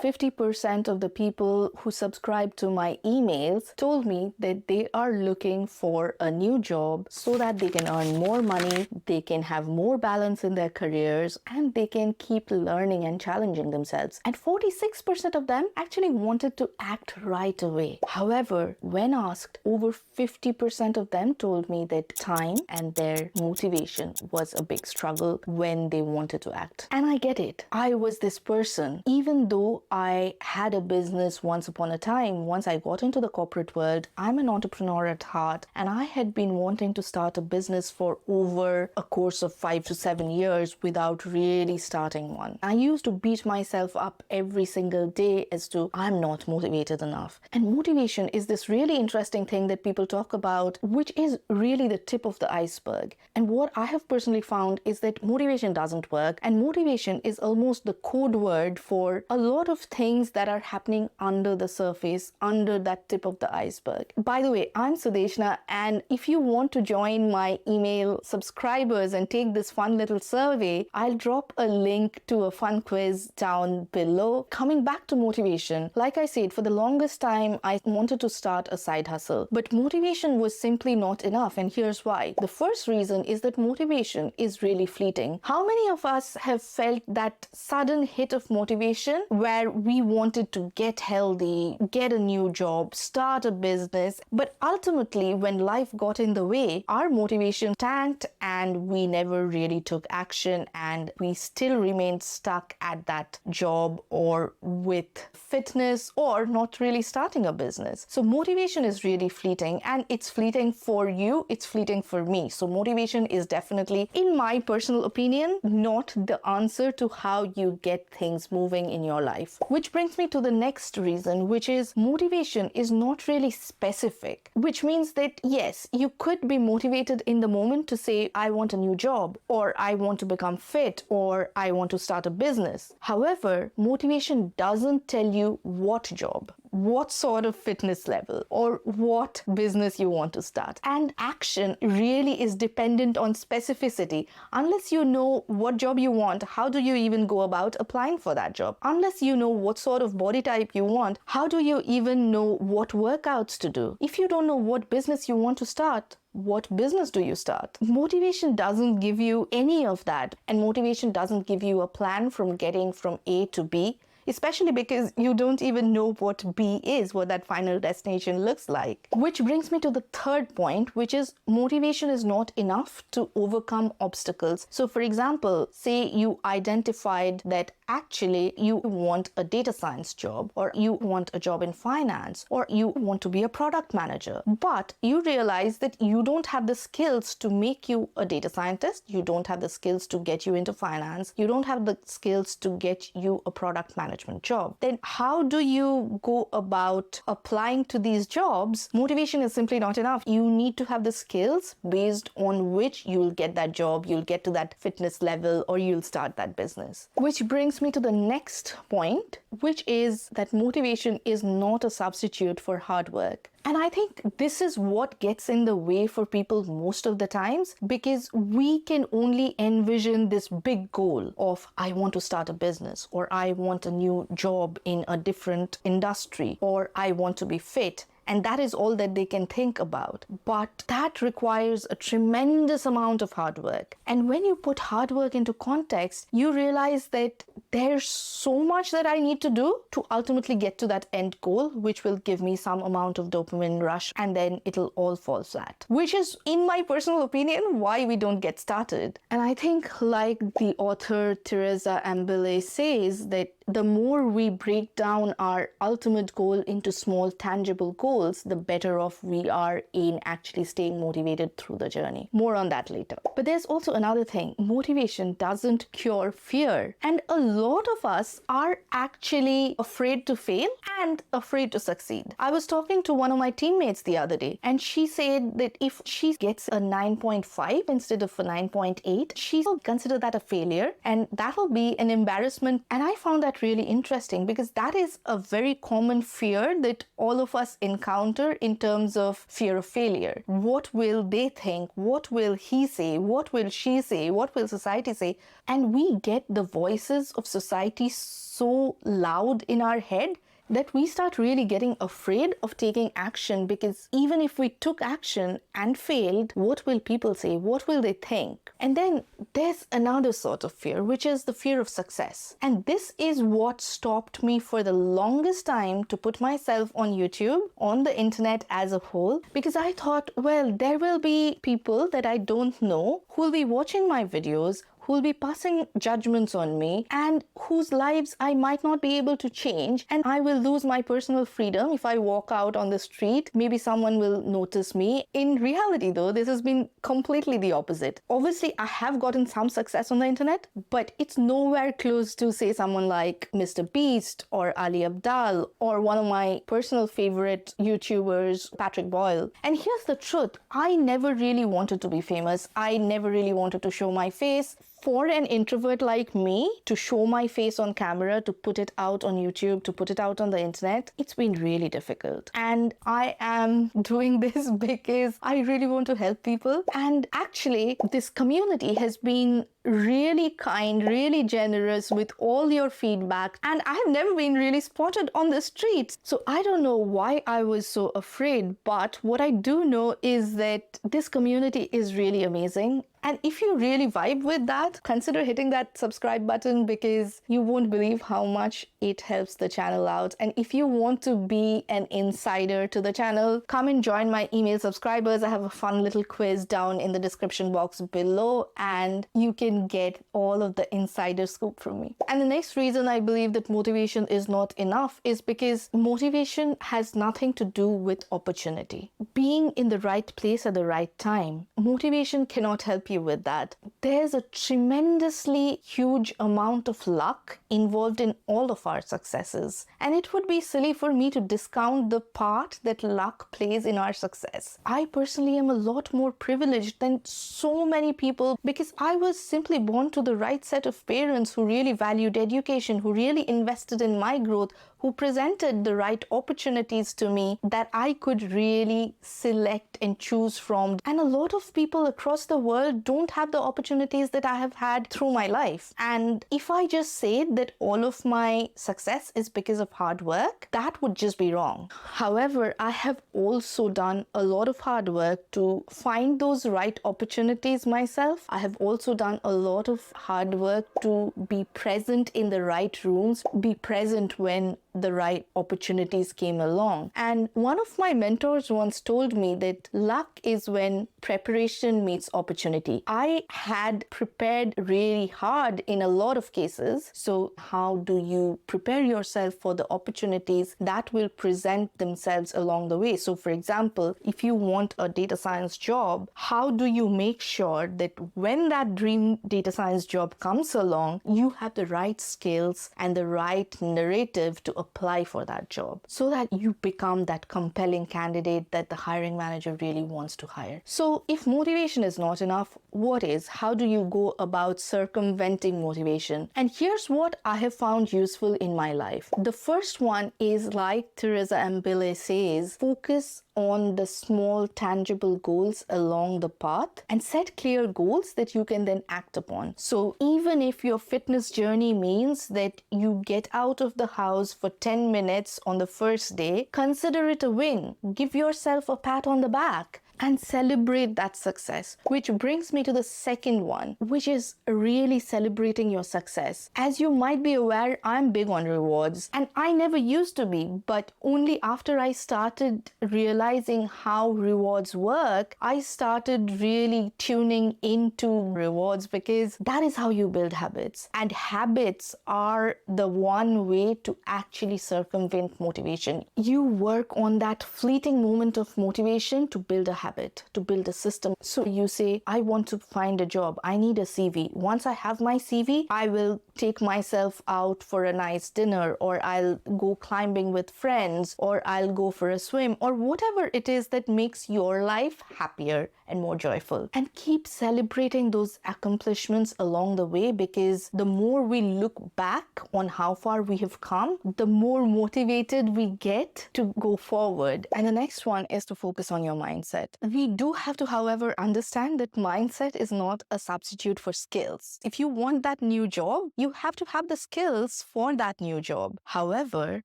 50% of the people who subscribe to my emails told me that they are looking for a new job so that they can earn more money, they can have more balance in their careers, and they can keep learning and challenging themselves. And 46% of them actually wanted to act right away. However, when asked, over 50% of them told me that time and their motivation was a big struggle when they wanted to act. And I get it. I was this person. Even though I had a business once upon a time, once I got into the corporate world, I'm an entrepreneur at heart, and I had been wanting to start a business for over a course of 5 to 7 years without really starting one. I used to beat myself up every single day as to I'm not motivated enough. And motivation is this really interesting thing that people talk about, which is really the tip of the iceberg. And what I have personally found is that motivation doesn't work, and motivation is almost the code word for a lot of things that are happening under the surface, under that tip of the iceberg. By the way, I'm Sudeshna, and if you want to join my email subscribers and take this fun little survey, I'll drop a link to a fun quiz down below. Coming back to motivation, like I said, for the longest time, I wanted to start a side hustle, but motivation was simply not enough, and here's why. The first reason is that motivation is really fleeting. How many of us have felt that sudden hit of motivation where we wanted to get healthy, get a new job, start a business, but ultimately when life got in the way, our motivation tanked and we never really took action, and we still remained stuck at that job or with fitness or not really starting a business. So motivation is really fleeting, and it's fleeting for you, it's fleeting for me. So motivation is definitely, in my personal opinion, not the answer to how you get things moving in your life. Which brings me to the next reason, which is motivation is not really specific, which means that yes, you could be motivated in the moment to say, I want a new job, or I want to become fit, or I want to start a business. However, motivation doesn't tell you what job, what sort of fitness level, or what business you want to start. And action really is dependent on specificity. Unless you know what job you want, how do you even go about applying for that job? Unless you know what sort of body type you want, how do you even know what workouts to do? If you don't know what business you want to start, what business do you start? Motivation doesn't give you any of that, and motivation doesn't give you a plan from getting from A to B, especially because you don't even know what B is, what that final destination looks like. Which brings me to the third point, which is motivation is not enough to overcome obstacles. So for example, say you identified that actually you want a data science job, or you want a job in finance, or you want to be a product manager, but you realize that you don't have the skills to make you a data scientist, you don't have the skills to get you into finance, you don't have the skills to get you a product management job. Then how do you go about applying to these jobs? Motivation is simply not enough. You need to have the skills based on which you'll get that job, you'll get to that fitness level, or you'll start that business. Which brings me to the next point, which is that motivation is not a substitute for hard work. And I think this is what gets in the way for people most of the times, because we can only envision this big goal of I want to start a business, or I want a new job in a different industry, or I want to be fit. And that is all that they can think about. But that requires a tremendous amount of hard work. And when you put hard work into context, you realize that there's so much that I need to do to ultimately get to that end goal, which will give me some amount of dopamine rush, and then it'll all fall flat. Which is, in my personal opinion, why we don't get started. And I think, like the author Teresa Ambile says, that the more we break down our ultimate goal into small, tangible goals, the better off we are in actually staying motivated through the journey. More on that later. But there's also another thing. Motivation doesn't cure fear. And a lot of us are actually afraid to fail and afraid to succeed. I was talking to one of my teammates the other day, and she said that if she gets a 9.5 instead of a 9.8, she'll consider that a failure, and that'll be an embarrassment. And I found that really interesting, because that is a very common fear that all of us encounter encounter in terms of fear of failure. What will they think? What will he say? What will she say? What will society say? And we get the voices of society so loud in our head that we start really getting afraid of taking action, because even if we took action and failed, what will people say? What will they think? And then there's another sort of fear, which is the fear of success. And this is what stopped me for the longest time to put myself on YouTube, on the internet as a whole, because I thought, well, there will be people that I don't know who will be watching my videos, who will be passing judgments on me, and whose lives I might not be able to change, and I will lose my personal freedom if I walk out on the street. Maybe someone will notice me. In reality though, this has been completely the opposite. Obviously, I have gotten some success on the internet, but it's nowhere close to, say, someone like Mr. Beast or Ali Abdaal or one of my personal favorite YouTubers, Patrick Boyle. And here's the truth, I never really wanted to be famous. I never really wanted to show my face. For an introvert like me to show my face on camera, to put it out on YouTube, to put it out on the internet, it's been really difficult. And I am doing this because I really want to help people. And actually, this community has been really kind, really generous with all your feedback, and I have never been really spotted on the streets. So I don't know why I was so afraid, but what I do know is that this community is really amazing. And if you really vibe with that, consider hitting that subscribe button, because you won't believe how much it helps the channel out. And if you want to be an insider to the channel, come and join my email subscribers. I have a fun little quiz down in the description box below, and you can get all of the insider scoop from me. And the next reason I believe that motivation is not enough is because motivation has nothing to do with opportunity. Being in the right place at the right time. Motivation cannot help you with that. There's a tremendously huge amount of luck involved in all of our successes. And it would be silly for me to discount the part that luck plays in our success. I personally am a lot more privileged than so many people, because I was simply born to the right set of parents who really valued education, who really invested in my growth, who presented the right opportunities to me that I could really select and choose from. And a lot of people across the world don't have the opportunities that I have had through my life. And if I just say that all of my success is because of hard work, that would just be wrong. However, I have also done a lot of hard work to find those right opportunities myself. I have also done a lot of hard work to be present in the right rooms, be present when the right opportunities came along. And one of my mentors once told me that luck is when preparation meets opportunity. I had prepared really hard in a lot of cases. So how do you prepare yourself for the opportunities that will present themselves along the way? So for example, if you want a data science job, how do you make sure that when that dream data science job comes along, you have the right skills and the right narrative to apply for that job, so that you become that compelling candidate that the hiring manager really wants to hire? So if motivation is not enough, what is? How do you go about circumventing motivation? And here's what I have found useful in my life. The first one is, like Teresa Ambile says, focus on the small tangible goals along the path and set clear goals that you can then act upon. So even if your fitness journey means that you get out of the house for 10 minutes on the first day, consider it a win. Give yourself a pat on the back and celebrate that success. Which brings me to the second one, which is really celebrating your success. As you might be aware, I'm big on rewards, and I never used to be, but only after I started realizing how rewards work, I started really tuning into rewards, because that is how you build habits. And habits are the one way to actually circumvent motivation. You work on that fleeting moment of motivation to build a habit. habit, to build a system. So you say, I want to find a job. I need a CV. Once I have my CV, I will take myself out for a nice dinner, or I'll go climbing with friends, or I'll go for a swim, or whatever it is that makes your life happier and more joyful. And keep celebrating those accomplishments along the way, because the more we look back on how far we have come, the more motivated we get to go forward. And the next one is to focus on your mindset. We do have to, however, understand that mindset is not a substitute for skills. If you want that new job, you have to have the skills for that new job. However,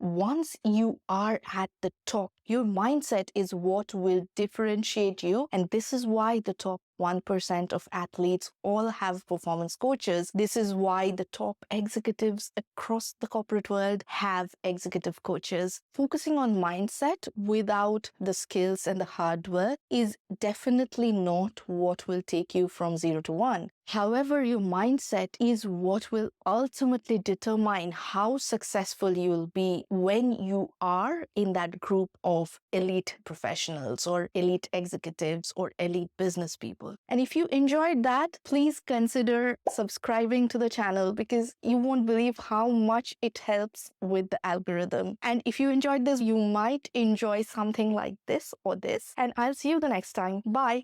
once you are at the top, your mindset is what will differentiate you. And this is why the top 1% of athletes all have performance coaches. This is why the top executives across the corporate world have executive coaches. Focusing on mindset without the skills and the hard work is definitely not what will take you from 0 to 1. However, your mindset is what will ultimately determine how successful you will be when you are in that group of elite professionals or elite executives or elite business people. And if you enjoyed that, please consider subscribing to the channel, because you won't believe how much it helps with the algorithm. And if you enjoyed this, you might enjoy something like this or this. And I'll see you the next time. Bye.